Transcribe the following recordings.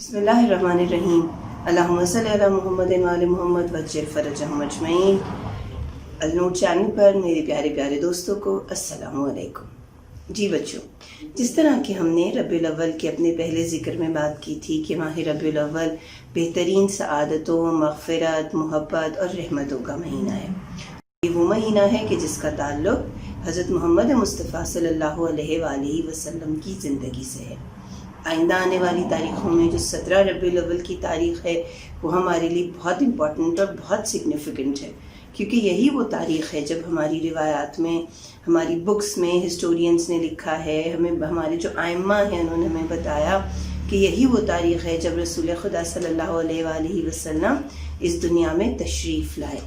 بسم اللہ الرحمن الرحیم۔ اللہم صلی علی محمد و آل محمد وجل فرجہم اجمعین۔ النور چینل پر میرے پیارے پیارے دوستوں کو السلام علیکم۔ جی بچوں، جس طرح کہ ہم نے ربیع الاول کے اپنے پہلے ذکر میں بات کی تھی کہ ماہ ربیع الاول بہترین سعادتوں، مغفرت، محبت اور رحمتوں کا مہینہ ہے۔ یہ وہ مہینہ ہے کہ جس کا تعلق حضرت محمد مصطفیٰ صلی اللہ علیہ وآلہ وسلم کی زندگی سے ہے۔ آئندہ آنے والی تاریخوں میں جو 17 ربیع الاول کی تاریخ ہے وہ ہمارے لیے بہت امپورٹنٹ اور بہت سگنیفیکنٹ ہے، کیونکہ یہی وہ تاریخ ہے جب ہماری روایات میں، ہماری بکس میں ہسٹورینز نے لکھا ہے، ہمارے جو ائمہ ہیں انہوں نے ہمیں بتایا کہ یہی وہ تاریخ ہے جب رسول خدا صلی اللہ علیہ وآلہ وسلم اس دنیا میں تشریف لائے۔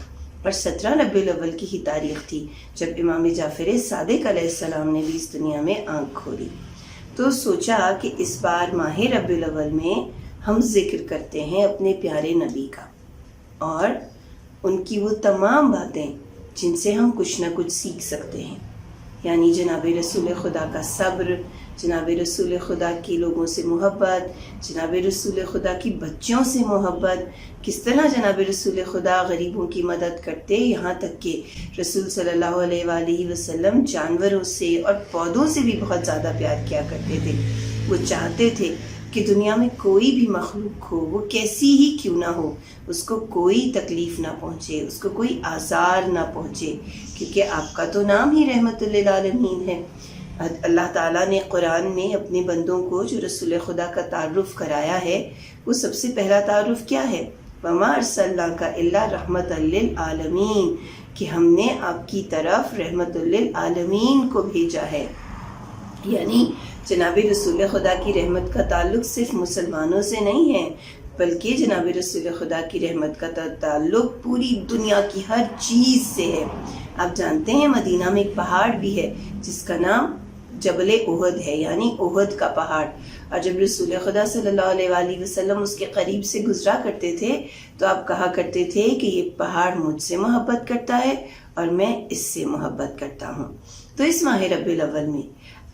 اور 17 ربیع الاول کی ہی تاریخ تھی جب امام جعفر صادق علیہ السلام نے بھی اس دنیا میں آنکھ کھولی۔ تو سوچا کہ اس بار ماہ ربیع الاول میں ہم ذکر کرتے ہیں اپنے پیارے نبی کا اور ان کی وہ تمام باتیں جن سے ہم کچھ نہ کچھ سیکھ سکتے ہیں، یعنی جناب رسول خدا کا صبر، جناب رسول خدا کی لوگوں سے محبت، جناب رسول خدا کی بچوں سے محبت، کس طرح جناب رسول خدا غریبوں کی مدد کرتے، یہاں تک کہ رسول صلی اللہ علیہ وآلہ وسلم جانوروں سے اور پودوں سے بھی بہت زیادہ پیار کیا کرتے تھے۔ وہ چاہتے تھے کہ دنیا میں کوئی بھی مخلوق ہو، وہ کیسی ہی کیوں نہ ہو، اس کو کوئی تکلیف نہ پہنچے، اس کو کوئی آزار نہ پہنچے، کیونکہ آپ کا تو نام ہی رحمت للعالمین ہے۔ اللہ تعالیٰ نے قرآن میں اپنے بندوں کو جو رسول خدا کا تعارف کرایا ہے، وہ سب سے پہلا تعارف کیا ہے؟ وَمَا أَرْسَلْنَاكَ إِلَّا رَحْمَةً لِلْعَالَمِينَ، کہ ہم نے آپ کی طرف رحمت للعالمین کو بھیجا ہے۔ یعنی جناب رسول خدا کی رحمت کا تعلق صرف مسلمانوں سے نہیں ہے، بلکہ جناب رسول خدا کی رحمت کا تعلق پوری دنیا کی ہر چیز سے ہے۔ آپ جانتے ہیں مدینہ میں ایک پہاڑ بھی ہے جس کا نام جبل احد ہے، یعنی احد کا پہاڑ، اور جب رسول خدا صلی اللہ علیہ وآلہ وسلم اس کے قریب سے گزرا کرتے تھے تو آپ کہا کرتے تھے کہ یہ پہاڑ مجھ سے محبت کرتا ہے اور میں اس سے محبت کرتا ہوں۔ تو اس ماہ ربیع الاول میں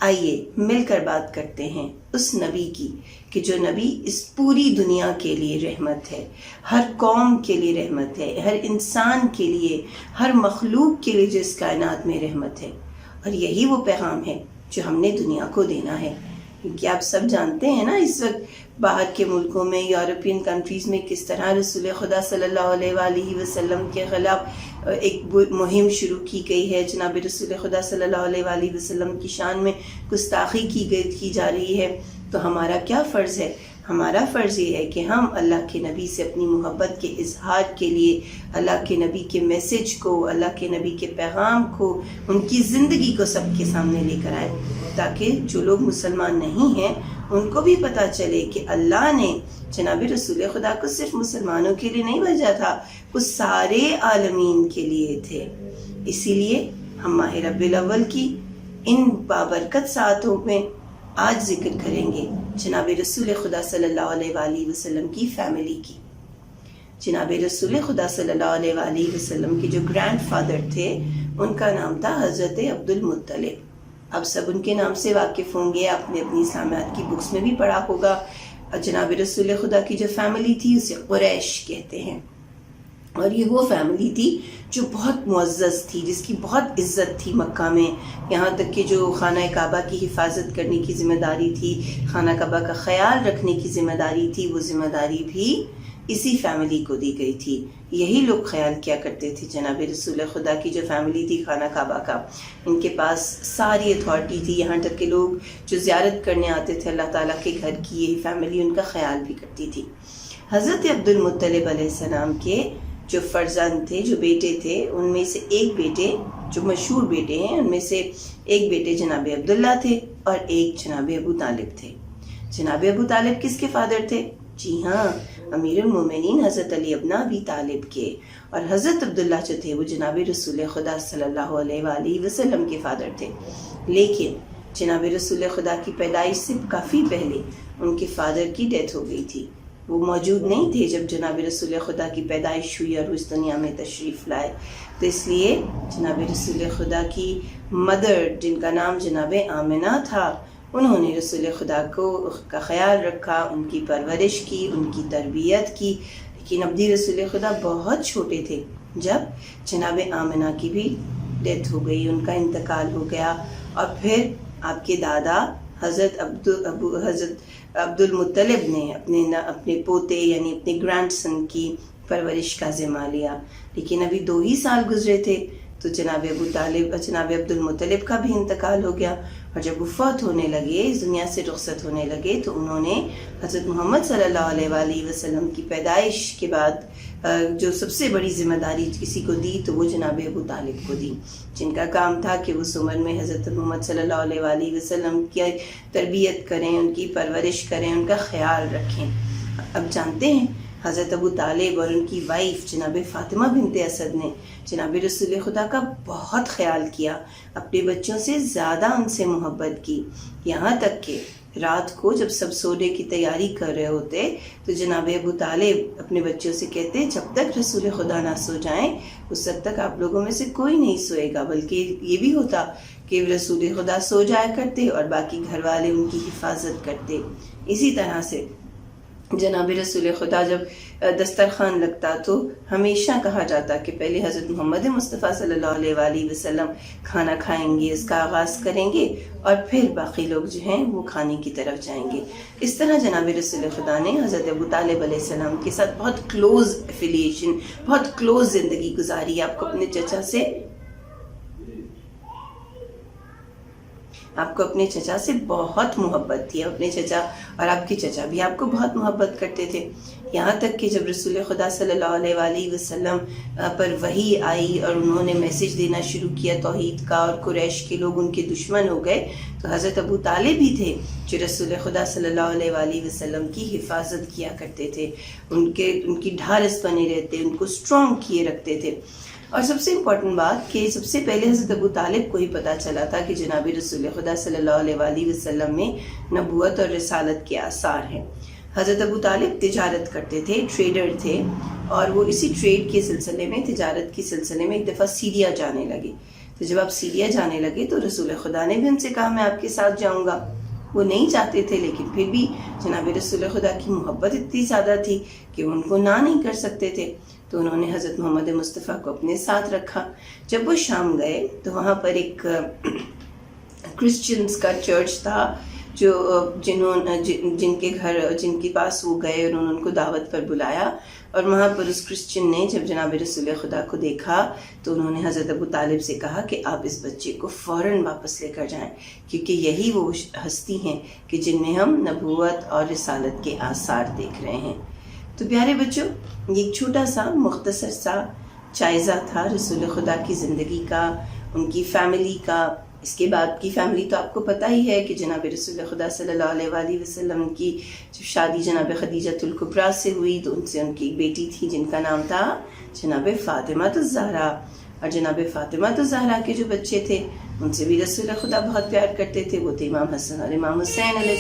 آئیے مل کر بات کرتے ہیں اس نبی کی کہ جو نبی اس پوری دنیا کے لیے رحمت ہے، ہر قوم کے لیے رحمت ہے، ہر انسان کے لیے، ہر مخلوق کے لیے جو اس کائنات میں رحمت ہے۔ اور یہی وہ پیغام ہے جو ہم نے دنیا کو دینا ہے، کیونکہ آپ سب جانتے ہیں نا اس وقت باہر کے ملکوں میں، یورپین کنٹریز میں کس طرح رسول خدا صلی اللہ علیہ وآلہ وسلم کے خلاف ایک مہم شروع کی گئی ہے، جناب رسول خدا صلی اللہ علیہ وآلہ وسلم کی شان میں گستاخی کی جا رہی ہے۔ تو ہمارا کیا فرض ہے؟ ہمارا فرض یہ ہے کہ ہم اللہ کے نبی سے اپنی محبت کے اظہار کے لیے اللہ کے نبی کے میسج کو، اللہ کے نبی کے پیغام کو، ان کی زندگی کو سب کے سامنے لے کر آئیں، تاکہ جو لوگ مسلمان نہیں ہیں ان کو بھی پتہ چلے کہ اللہ نے جناب رسول خدا کو صرف مسلمانوں کے لیے نہیں بھیجا تھا، وہ سارے عالمین کے لیے تھے۔ اسی لیے ہم ماہ ربیع الاول کی ان بابرکت ساعتوں میں آج ذکر کریں گے جناب رسول خدا صلی اللہ علیہ وآلہ وسلم کی فیملی کی۔ جناب رسول خدا صلی اللہ علیہ وآلہ وسلم کے جو گرینڈ فادر تھے ان کا نام تھا حضرت عبد المطلب۔ اب سب ان کے نام سے واقف ہوں گے، آپ نے اپنی اسلامیات کی بکس میں بھی پڑھا ہوگا۔ جناب رسول خدا کی جو فیملی تھی اسے قریش کہتے ہیں، اور یہ وہ فیملی تھی جو بہت معزز تھی، جس کی بہت عزت تھی مکہ میں، یہاں تک کہ جو خانہ کعبہ کی حفاظت کرنے کی ذمہ داری تھی، خانہ کعبہ کا خیال رکھنے کی ذمہ داری تھی، وہ ذمہ داری بھی اسی فیملی کو دی گئی تھی۔ یہی لوگ خیال کیا کرتے تھے جناب رسول خدا کی جو فیملی تھی خانہ کعبہ کا، ان کے پاس ساری اتھارٹی تھی، یہاں تک کہ لوگ جو زیارت کرنے آتے تھے اللہ تعالیٰ کے گھر کی، یہی فیملی ان کا خیال بھی کرتی تھی۔ حضرت عبد المطلب علیہ السلام کے جو فرزند تھے، جو بیٹے تھے، ان میں سے ایک بیٹے جو مشہور بیٹے ہیں، ان میں سے ایک بیٹے جناب عبداللہ تھے اور ایک جناب ابو طالب تھے۔ جناب ابو طالب کس کے فادر تھے؟ جی ہاں، امیر المومنین حضرت علی ابن ابی طالب کے، اور حضرت عبداللہ جو تھے وہ جناب رسول خدا صلی اللہ علیہ وآلہ وسلم کے فادر تھے۔ لیکن جناب رسول خدا کی پیدائش سے کافی پہلے ان کے فادر کی ڈیتھ ہو گئی تھی، وہ موجود نہیں تھے جب جناب رسول خدا کی پیدائش ہوئی اور اس دنیا میں تشریف لائے۔ تو اس لیے جناب رسول خدا کی مدر، جن کا نام جناب آمنہ تھا، انہوں نے رسول خدا کا خیال رکھا، ان کی پرورش کی، ان کی تربیت کی، لیکن ابدی رسول خدا بہت چھوٹے تھے جب جناب آمنہ کی بھی ڈیتھ ہو گئی، ان کا انتقال ہو گیا، اور پھر آپ کے دادا حضرت عبد المطلب نے اپنے پوتے یعنی اپنے گرینڈ سن کی پرورش کا ذمہ لیا، لیکن ابھی 2 ہی سال گزرے تھے تو جناب عبد المطلب کا بھی انتقال ہو گیا، اور جب وہ فوت ہونے لگے، اس دنیا سے رخصت ہونے لگے، تو انہوں نے حضرت محمد صلی اللہ علیہ وآلہ وسلم کی پیدائش کے بعد جو سب سے بڑی ذمہ داری کسی کو دی تو وہ جناب ابو طالب کو دی، جن کا کام تھا کہ اس عمر میں حضرت محمد صلی اللہ علیہ وآلہ وسلم کی تربیت کریں، ان کی پرورش کریں، ان کا خیال رکھیں۔ اب جانتے ہیں حضرت ابو طالب اور ان کی وائف جناب فاطمہ بنت اسد نے جناب رسول خدا کا بہت خیال کیا، اپنے بچوں سے زیادہ ان سے محبت کی، یہاں تک کہ رات کو جب سب سونے کی تیاری کر رہے ہوتے تو جناب ابو طالب اپنے بچوں سے کہتے جب تک رسول خدا نہ سو جائیں اس وقت تک آپ لوگوں میں سے کوئی نہیں سوئے گا، بلکہ یہ بھی ہوتا کہ رسول خدا سو جایا کرتے اور باقی گھر والے ان کی حفاظت کرتے۔ اسی طرح سے جناب رسول خدا جب دسترخوان لگتا تو ہمیشہ کہا جاتا کہ پہلے حضرت محمد مصطفیٰ صلی اللہ علیہ وآلہ وسلم کھانا کھائیں گے، اس کا آغاز کریں گے، اور پھر باقی لوگ جو ہیں وہ کھانے کی طرف جائیں گے۔ اس طرح جناب رسول خدا نے حضرت ابو طالب علیہ السلام کے ساتھ بہت کلوز ایفیلیشن، بہت کلوز زندگی گزاری۔ آپ کو اپنے چچا سے بہت محبت تھی، اپنے چچا اور آپ کے چچا بھی آپ کو بہت محبت کرتے تھے، یہاں تک کہ جب رسول خدا صلی اللہ علیہ وآلہ وسلم پر وحی آئی اور انہوں نے میسج دینا شروع کیا توحید کا، اور قریش کے لوگ ان کے دشمن ہو گئے، تو حضرت ابو طالب ہی تھے جو رسول خدا صلی اللہ علیہ وآلہ وسلم کی حفاظت کیا کرتے تھے، ان کی ڈھارس بنے رہتے، ان کو اسٹرانگ کیے رکھتے تھے۔ اور سب سے امپورٹنٹ بات کہ سب سے پہلے حضرت ابو طالب کو ہی پتہ چلا تھا کہ جناب رسول خدا صلی اللہ علیہ وآلہ وسلم میں نبوت اور رسالت کے آثار ہیں۔ حضرت ابو طالب تجارت کرتے تھے، ٹریڈر تھے، اور وہ اسی ٹریڈ کے سلسلے میں، تجارت کے سلسلے میں ایک دفعہ سیریا جانے لگے۔ تو جب آپ سیریا جانے لگے تو رسول خدا نے بھی ان سے کہا میں آپ کے ساتھ جاؤں گا۔ وہ نہیں چاہتے تھے، لیکن پھر بھی جناب رسول خدا کی محبت اتنی زیادہ تھی کہ ان کو نہ نہیں کر سکتے تھے، تو انہوں نے حضرت محمد مصطفیٰ کو اپنے ساتھ رکھا۔ جب وہ شام گئے تو وہاں پر ایک کرسچنز کا چرچ تھا، جن کے پاس وہ گئے، انہوں نے ان کو دعوت پر بلایا، اور وہاں پر اس کرسچن نے جب جناب رسول خدا کو دیکھا تو انہوں نے حضرت ابو طالب سے کہا کہ آپ اس بچے کو فوراً واپس لے کر جائیں، کیونکہ یہی وہ ہستی ہیں کہ جن میں ہم نبوت اور رسالت کے آثار دیکھ رہے ہیں۔ تو پیارے بچوں، یہ ایک چھوٹا سا مختصر سا جائزہ تھا رسول خدا کی زندگی کا، ان کی فیملی کا۔ اس کے بعد کی فیملی تو آپ کو پتہ ہی ہے کہ جناب رسول خدا صلی اللہ علیہ وآلہ وسلم کی جب شادی جناب خدیجۃ الکبریٰ سے ہوئی تو ان سے ان کی ایک بیٹی تھی جن کا نام تھا جناب فاطمہ الزہرا، اور جناب فاطمہ الزہرا کے جو بچے تھے ان سے بھی رسول خدا بہت پیار کرتے تھے، وہ تھے امام حسن اور امام حسین علیہ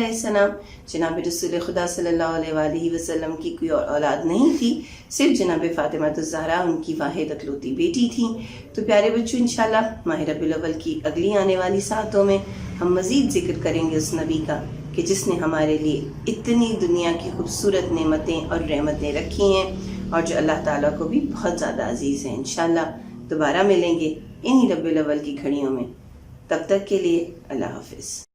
السلام۔ جناب رسول خدا صلی اللہ علیہ وآلہ وسلم کی کوئی اور اولاد نہیں تھی، صرف جناب فاطمہ الزہرا ان کی واحد اکلوتی بیٹی تھی۔ تو پیارے بچوں، انشاءاللہ ماہ ربیع الاول کی اگلی آنے والی ساعتوں میں ہم مزید ذکر کریں گے اس نبی کا کہ جس نے ہمارے لیے اتنی دنیا کی خوبصورت نعمتیں اور رحمتیں رکھی ہیں، اور جو اللہ تعالیٰ کو بھی بہت زیادہ عزیز ہیں۔ انشاءاللہ دوبارہ ملیں گے انہی ربیع الاول کی گھڑیوں میں، تب تک کے لیے اللہ حافظ۔